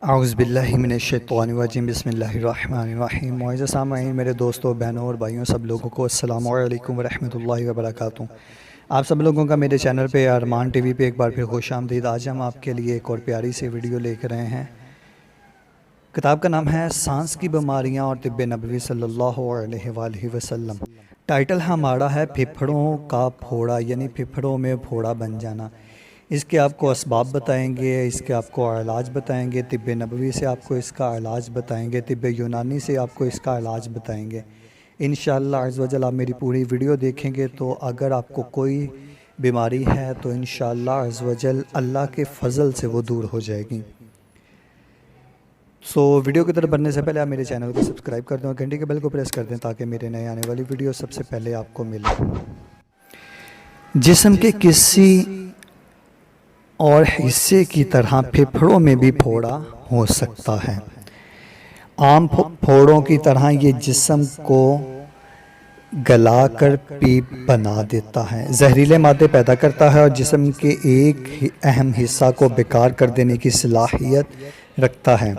اعوذ باللہ من الشیطان الرجیم بسم اللہ الرحمن الرحیم۔ معزز سامعین، میرے دوستوں، بہنوں اور بھائیوں سب لوگوں کو السلام علیکم ورحمۃ اللہ وبرکاتہ۔ آپ سب لوگوں کا میرے چینل پہ ارمان ٹی وی پہ ایک بار پھر خوش آمدید۔ آج ہم آپ کے لیے ایک اور پیاری سی ویڈیو لے کر رہے ہیں۔ کتاب کا نام ہے سانس کی بیماریاں اور طب نبوی صلی اللہ علیہ وآلہ وسلم۔ ٹائٹل ہمارا ہے پھپھڑوں کا پھوڑا، یعنی پھپھڑوں میں پھوڑا بن جانا۔ اس کے آپ کو اسباب بتائیں گے، اس کے آپ کو علاج بتائیں گے۔ طب نبوی سے آپ کو اس کا علاج بتائیں گے، طب یونانی سے آپ کو اس کا علاج بتائیں گے۔ انشاءاللہ عز و جل آپ میری پوری ویڈیو دیکھیں گے تو اگر آپ کو کوئی بیماری ہے تو انشاءاللہ عز و جل اللہ کے فضل سے وہ دور ہو جائے گی۔ ویڈیو کی طرف بڑھنے سے پہلے آپ میرے چینل کو سبسکرائب کر دیں اور گھنٹی کے بیل کو پریس کر دیں تاکہ میرے نئے آنے والی ویڈیو سب سے پہلے آپ کو ملے۔ جسم کے کسی اور حصے کی طرح پھپھڑوں میں بھی پھوڑا ہو سکتا ہے۔ عام پھوڑوں کی طرح یہ جسم کو گلا کر پیپ بنا دیتا ہے، زہریلے مادے پیدا کرتا ہے اور جسم کے ایک اہم حصہ کو بیکار کر دینے کی صلاحیت رکھتا ہے۔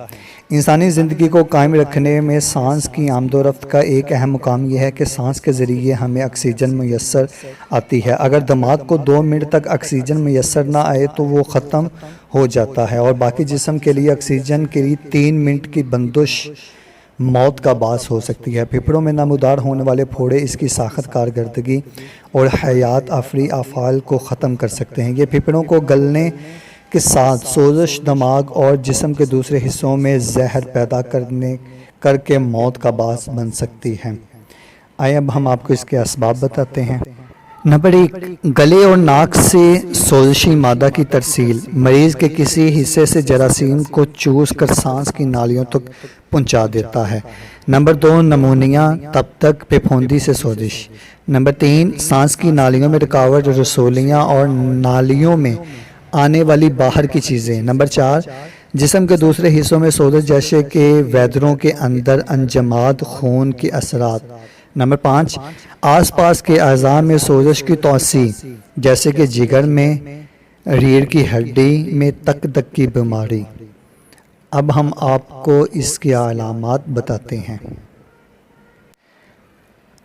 انسانی زندگی کو قائم رکھنے میں سانس کی آمد و رفت کا ایک اہم مقام یہ ہے کہ سانس کے ذریعے ہمیں آکسیجن میسر آتی ہے۔ اگر دماغ کو 2 منٹ تک آکسیجن میسر نہ آئے تو وہ ختم ہو جاتا ہے اور باقی جسم کے لیے آکسیجن کے لیے 3 منٹ کی بندش موت کا باعث ہو سکتی ہے۔ پھپھڑوں میں نمودار ہونے والے پھوڑے اس کی ساخت کارکردگی اور حیات آفری افعال کو ختم کر سکتے ہیں۔ یہ پھپھڑوں کو گلنے کے ساتھ سوزش، دماغ اور جسم کے دوسرے حصوں میں زہر پیدا کر کے موت کا باعث بن سکتی ہے۔ آئے اب ہم آپ کو اس کے اسباب بتاتے ہیں۔ نمبر 1، گلے اور ناک سے سوزشی مادہ کی ترسیل۔ مریض کے کسی حصے سے جراثیم کو چوس کر سانس کی نالیوں تک پہنچا دیتا ہے۔ نمبر 2، نمونیا، تب تک پھپھوندی سے سوزش۔ نمبر 3، سانس کی نالیوں میں رکاوٹ، رسولیاں اور نالیوں میں آنے والی باہر کی چیزیں۔ نمبر 4، جسم کے دوسرے حصوں میں سوزش جیسے کہ ویدروں کے اندر انجماد، خون کے اثرات۔ نمبر 5، آس پاس کے اعضاء میں سوزش کی توسیع جیسے کہ جگر میں، ریڑھ کی ہڈی میں تک دق کی بیماری۔ اب ہم آپ کو اس کی علامات بتاتے ہیں۔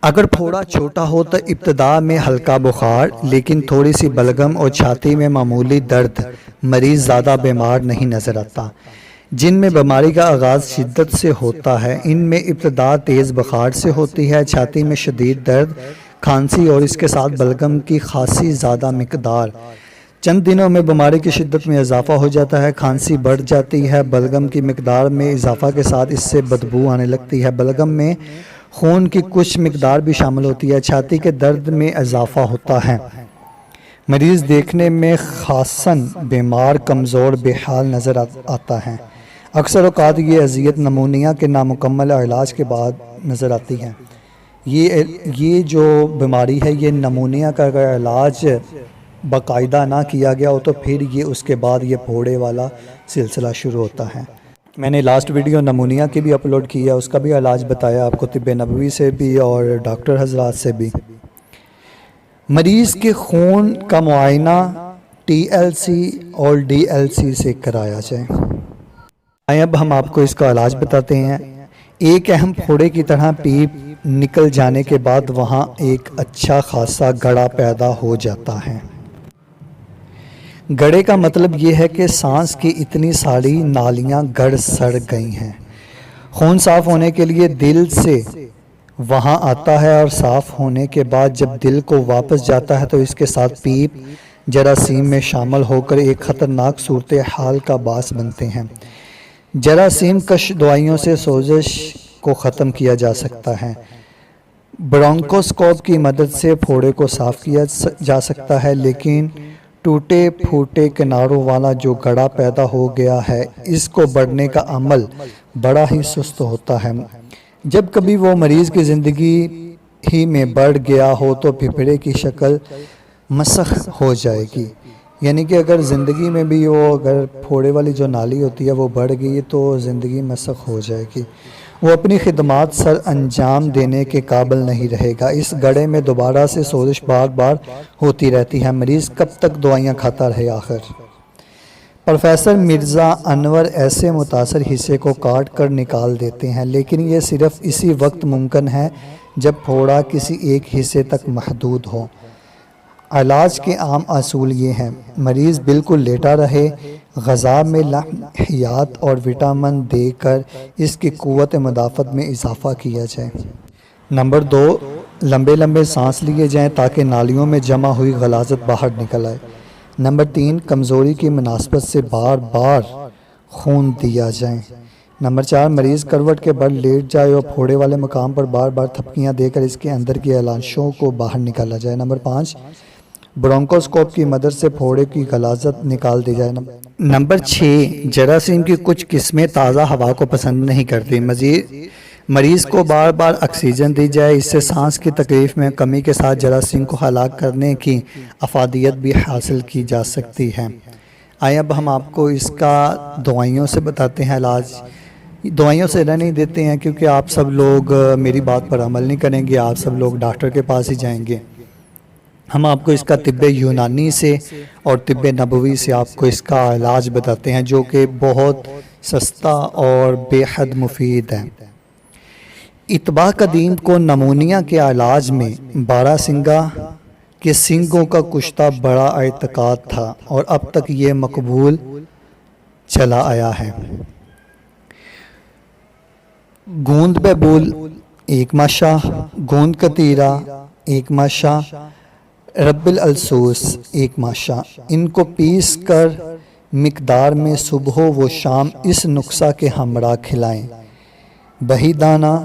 اگر پھوڑا چھوٹا ہو تو ابتدا میں ہلکا بخار، لیکن تھوڑی سی بلغم اور چھاتی میں معمولی درد، مریض زیادہ بیمار نہیں نظر آتا۔ جن میں بیماری کا آغاز شدت سے ہوتا ہے ان میں ابتدا تیز بخار سے ہوتی ہے، چھاتی میں شدید درد، کھانسی اور اس کے ساتھ بلغم کی خاصی زیادہ مقدار۔ چند دنوں میں بیماری کی شدت میں اضافہ ہو جاتا ہے، کھانسی بڑھ جاتی ہے، بلغم کی مقدار میں اضافہ کے ساتھ اس سے بدبو آنے لگتی ہے، بلغم میں خون کی کچھ مقدار بھی شامل ہوتی ہے، چھاتی کے درد میں اضافہ ہوتا ہے، مریض دیکھنے میں خاصاً بیمار، کمزور، بے حال نظر آتا ہے۔ اکثر اوقات یہ اذیت نمونیا کے نامکمل علاج کے بعد نظر آتی ہے۔ یہ جو بیماری ہے، یہ نمونیا کا اگر علاج باقاعدہ نہ کیا گیا ہو تو پھر یہ اس کے بعد یہ پھوڑے والا سلسلہ شروع ہوتا ہے۔ میں نے لاسٹ ویڈیو نمونیا کی بھی اپلوڈ کی ہے، اس کا بھی علاج بتایا آپ کو طب نبوی سے بھی اور ڈاکٹر حضرات سے بھی۔ مریض کے خون کا معائنہ TLC اور DLC سے کرایا جائے۔ اب ہم آپ کو اس کا علاج بتاتے ہیں۔ ایک اہم پھوڑے کی طرح پیپ نکل جانے کے بعد وہاں ایک اچھا خاصا گڑھا پیدا ہو جاتا ہے۔ گڑھے کا مطلب یہ ہے کہ سانس کی اتنی ساری نالیاں گڑ سڑ گئی ہیں۔ خون صاف ہونے کے لیے دل سے وہاں آتا ہے اور صاف ہونے کے بعد جب دل کو واپس جاتا ہے تو اس کے ساتھ پیپ جراثیم میں شامل ہو کر ایک خطرناک صورتحال کا باعث بنتے ہیں۔ جراثیم کش دوائیوں سے سوزش کو ختم کیا جا سکتا ہے۔ برونکوسکوپ کی مدد سے پھوڑے کو صاف کیا جا سکتا ہے، لیکن ٹوٹے پھوٹے کناروں والا جو گڑھا پیدا ہو گیا ہے اس کو بڑھنے کا عمل بڑا ہی سست ہوتا ہے۔ جب کبھی وہ مریض کی زندگی ہی میں بڑھ گیا ہو تو پھپھڑے کی شکل مسخ ہو جائے گی، یعنی کہ اگر زندگی میں بھی اگر پھوڑے والی جو نالی ہوتی ہے وہ بڑھ گئی تو زندگی مسخ ہو جائے گی، وہ اپنی خدمات سر انجام دینے کے قابل نہیں رہے گا۔ اس گڑھے میں دوبارہ سے سوزش بار بار ہوتی رہتی ہے، مریض کب تک دوائیاں کھاتا رہے آخر۔ پروفیسر مرزا انور ایسے متاثر حصے کو کاٹ کر نکال دیتے ہیں، لیکن یہ صرف اسی وقت ممکن ہے جب پھوڑا کسی ایک حصے تک محدود ہو۔ علاج کے عام اصول یہ ہیں: مریض بالکل لیٹا رہے، غذا میں لمحیات اور وٹامن دے کر اس کی قوت مدافعت میں اضافہ کیا جائے۔ نمبر 2، لمبے لمبے سانس لیے جائیں تاکہ نالیوں میں جمع ہوئی غلاظت باہر نکل آئے۔ نمبر 3، کمزوری کی مناسبت سے بار بار خون دیا جائے۔ نمبر 4، مریض کروٹ کے بل لیٹ جائے اور پھوڑے والے مقام پر بار بار تھپکیاں دے کر اس کے اندر کی علاشوں کو باہر نکالا جائے۔ نمبر 5، برونکوسکوپ کی مدد سے پھوڑے کی غلاظت نکال دی جائے۔ نمبر 6، جراثیم کی کچھ قسمیں تازہ ہوا کو پسند نہیں کرتی، مریض کو بار بار آکسیجن دی جائے، اس سے سانس کی تکلیف میں کمی کے ساتھ جراثیم کو ہلاک کرنے کی افادیت بھی حاصل کی جا سکتی ہے۔ آئے اب ہم آپ کو اس کا دوائیوں سے بتاتے ہیں علاج۔ دوائیوں سے نہیں دیتے ہیں کیونکہ آپ سب لوگ میری بات پر عمل نہیں کریں گے، آپ سب لوگ ڈاکٹر کے پاس ہی جائیں گے۔ ہم آپ کو اس کا طب یونانی سے اور طب نبوی سے آپ کو اس کا علاج بتاتے ہیں، جو کہ بہت سستا اور بے حد مفید ہے۔ اتباع قدیم کو نمونیا کے علاج میں بارہ سنگا کے سنگوں کا کشتہ بڑا اعتقاد تھا اور اب تک یہ مقبول چلا آیا ہے۔ گوند ببول ایک ماشا، گوند کتیرا ایک ماشا، رب الالسوس ایک ماشا، ان کو پیس کر مقدار میں صبح و شام اس نسخہ کے ہمراہ کھلائیں۔ بہی دانہ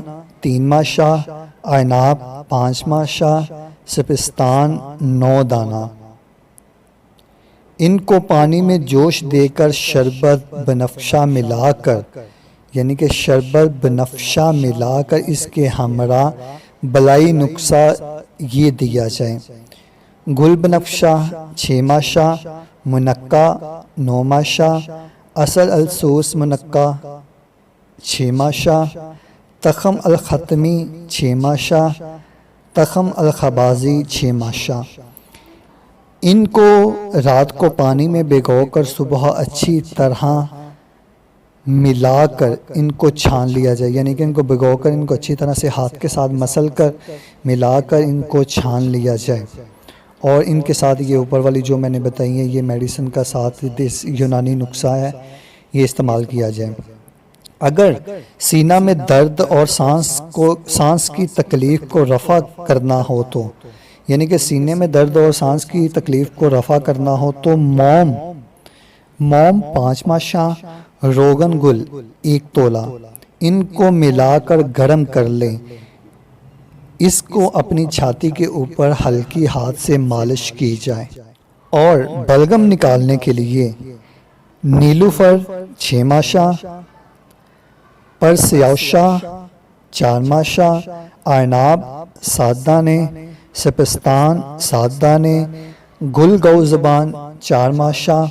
3 ماشا، عناب 5 ماشا، سپستان 9 دانہ، ان کو پانی میں جوش دے کر شربت بنفشہ ملا کر، یعنی کہ شربت بنفشہ ملا کر اس کے ہمراہ بلائی نسخہ یہ دیا جائے۔ گل بنفشہ 6 ماشا، منقہ 9 ماشا، اصل السوس منقہ 6 ماشا، تخم الختمی 6 ماشا، تخم الخبازی 6 ماشا، ان کو رات کو پانی میں بھگو کر صبح اچھی طرح ملا کر ان کو چھان لیا جائے، یعنی کہ ان کو بھگو کر ان کو اچھی طرح سے ہاتھ کے ساتھ مسل کر ملا کر ان کو چھان لیا جائے، اور ان کے ساتھ یہ اوپر والی جو میں نے بتائی ہیں یہ میڈیسن کا ساتھ یونانی نسخہ ہے، یہ استعمال کیا جائے۔ اگر سینہ میں درد اور سانس کی تکلیف کو رفع کرنا ہو تو، یعنی کہ سینے میں درد اور سانس کی تکلیف کو رفع کرنا ہو تو موم 5 ماشا، روغن گل 1 تولہ، ان کو ملا کر گرم کر لیں، اس کو اپنی چھاتی کے اوپر ہلکی ہاتھ سے مالش کی جائے۔ اور بلغم نکالنے کے لیے نیلوفر 6 ماشا، پرسیاوشا 4 ماشا، عناب 7 دانے، سپستان 7 دانے، گل گو زبان 4 ماشا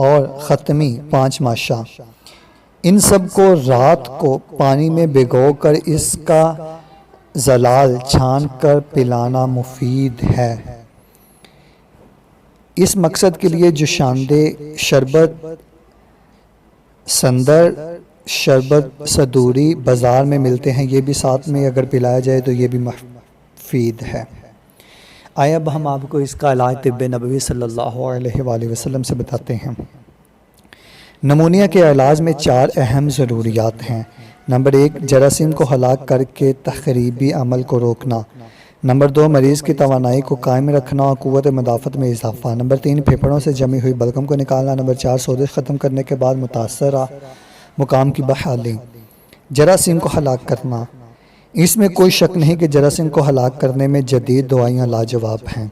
اور ختمی 5 ماشا، ان سب کو رات کو پانی میں بھگو کر اس کا زلال چھان کر پلانا مفید ہے۔ اس مقصد کے لیے جوشاندہ شربت سندر، شربت صدوری بازار میں ملتے ہیں، یہ بھی ساتھ میں اگر پلایا جائے تو یہ بھی مفید ہے۔ آئے اب ہم آپ کو اس کا علاج طب نبوی صلی اللہ علیہ وآلہ وسلم سے بتاتے ہیں۔ نمونیا کے علاج میں 4 اہم ضروریات ہیں۔ نمبر 1، جراثیم کو ہلاک کر کے تخریبی عمل کو روکنا۔ نمبر 2، مریض کی توانائی کو قائم رکھنا اور قوت مدافعت میں اضافہ۔ نمبر 3، پھیپھڑوں سے جمی ہوئی بلغم کو نکالنا۔ نمبر 4، سوزش ختم کرنے کے بعد متاثرہ مقام کی بحالی۔ جراثیم کو ہلاک کرنا، اس میں کوئی شک نہیں کہ جراثیم کو ہلاک کرنے میں جدید دوائیاں لاجواب ہیں۔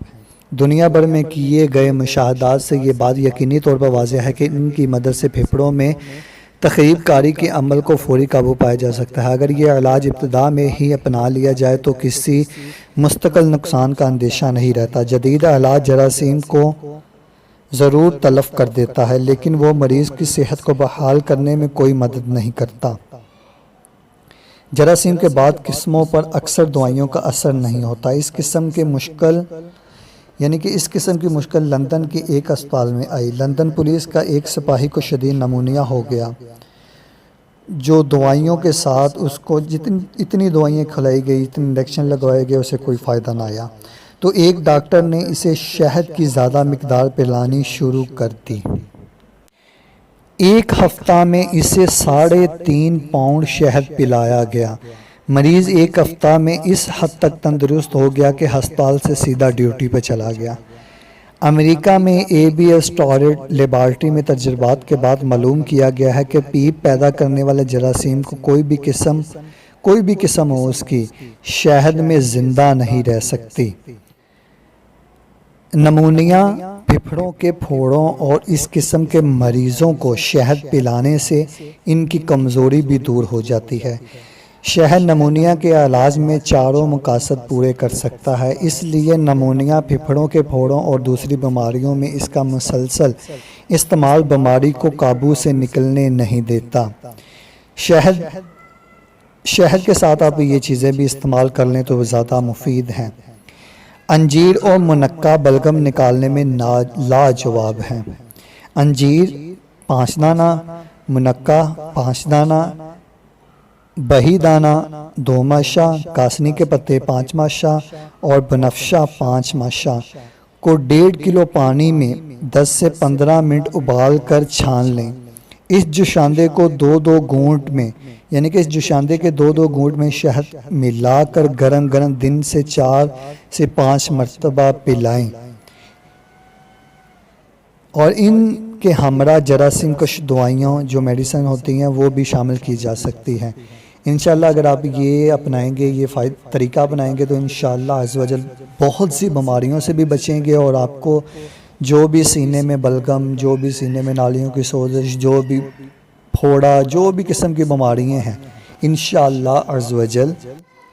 دنیا بھر میں کیے گئے مشاہدات سے یہ بات یقینی طور پر واضح ہے کہ ان کی مدد سے پھیپھڑوں میں تخریب کاری کے عمل کو فوری قابو پایا جا سکتا ہے۔ اگر یہ علاج ابتدا میں ہی اپنا لیا جائے تو کسی مستقل نقصان کا اندیشہ نہیں رہتا۔ جدید علاج جراثیم کو ضرور تلف کر دیتا ہے، لیکن وہ مریض کی صحت کو بحال کرنے میں کوئی مدد نہیں کرتا۔ جراثیم کے بعد قسموں پر اکثر دوائیوں کا اثر نہیں ہوتا۔ اس قسم کے مشکل یعنی کہ اس قسم کی مشکل لندن کے ایک اسپتال میں آئی۔ لندن پولیس کا ایک سپاہی کو شدید نمونیا ہو گیا، جو دوائیوں کے ساتھ اس کو اتنی دوائیں کھلائی گئی، اتنے انجیکشن لگوائے گئے، اسے کوئی فائدہ نہ آیا۔ تو ایک ڈاکٹر نے اسے شہد کی زیادہ مقدار پلانی شروع کر دی۔ ایک ہفتہ میں اسے 3.5 پاؤنڈ شہد پلایا گیا۔ مریض ایک ہفتہ میں اس حد تک تندرست ہو گیا کہ ہسپتال سے سیدھا ڈیوٹی پہ چلا گیا۔ امریکہ میں ABS ٹوائلٹ لیبارٹری میں تجربات کے بعد معلوم کیا گیا ہے کہ پیپ پیدا کرنے والے جراثیم کو کوئی بھی قسم ہو اس کی شہد میں زندہ نہیں رہ سکتی۔ نمونیا، پھپھڑوں کے پھوڑوں اور اس قسم کے مریضوں کو شہد پلانے سے ان کی کمزوری بھی دور ہو جاتی ہے۔ شہد نمونیا کے علاج میں چاروں مقاصد پورے کر سکتا ہے، اس لیے نمونیا، پھپھڑوں کے پھوڑوں اور دوسری بیماریوں میں اس کا مسلسل استعمال بیماری کو قابو سے نکلنے نہیں دیتا۔ شہد کے ساتھ آپ یہ چیزیں بھی استعمال کر لیں تو وہ زیادہ مفید ہیں۔ انجیر اور منقہ بلغم نکالنے میں لاجواب ہیں۔ انجیر 5 دانہ، منقہ 5 دانہ، بہی دانہ 2 ماشا، کاسنی کے پتے 5 ماشا اور بنفشہ 5 ماشا کو 1.5 کلو پانی میں 10 سے 15 منٹ ابال کر چھان لیں۔ اس جوشاندے کو 2 گھونٹ میں، یعنی کہ اس جوشاندے کے 2 گھونٹ میں شہد ملا کر گرم دن سے 4 سے 5 مرتبہ پلائیں، اور ان کے ہمراہ جراثیم کش دوائیاں جو میڈیسن ہوتی ہیں وہ بھی شامل کی جا سکتی ہیں۔ انشاءاللہ اگر آپ یہ اپنائیں گے، یہ طریقہ اپنائیں گے تو انشاءاللہ عز و جل بہت سی بیماریوں سے بھی بچیں گے، اور آپ کو جو بھی سینے میں بلغم، جو بھی سینے میں نالیوں کی سوزش، جو بھی پھوڑا، جو بھی قسم کی بیماریاں ہیں، انشاءاللہ عز و جل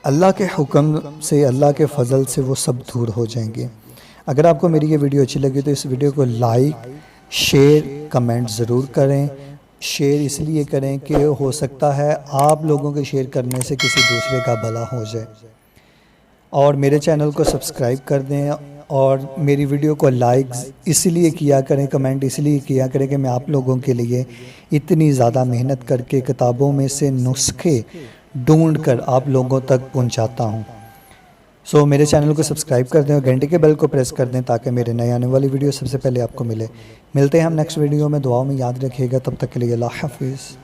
اللہ کے حکم سے، اللہ کے فضل سے وہ سب دور ہو جائیں گے۔ اگر آپ کو میری یہ ویڈیو اچھی لگی تو اس ویڈیو کو لائک، شیئر، کمنٹ ضرور کریں۔ شیئر اس لیے کریں کہ ہو سکتا ہے آپ لوگوں کے شیئر کرنے سے کسی دوسرے کا بھلا ہو جائے، اور میرے چینل کو سبسکرائب کر دیں، اور میری ویڈیو کو لائک اس لیے کیا کریں، کمنٹ اس لیے کیا کریں کہ میں آپ لوگوں کے لیے اتنی زیادہ محنت کر کے کتابوں میں سے نسخے ڈھونڈ کر آپ لوگوں تک پہنچاتا ہوں۔ سو میرے چینل کو سبسکرائب کر دیں اور گھنٹے کے بیل کو پریس کر دیں تاکہ میرے نئے آنے والی ویڈیو سب سے پہلے آپ کو ملے۔ ملتے ہیں ہم نیکسٹ ویڈیو میں، دعاؤں میں یاد رکھیے گا، تب تک کے لیے اللہ حافظ۔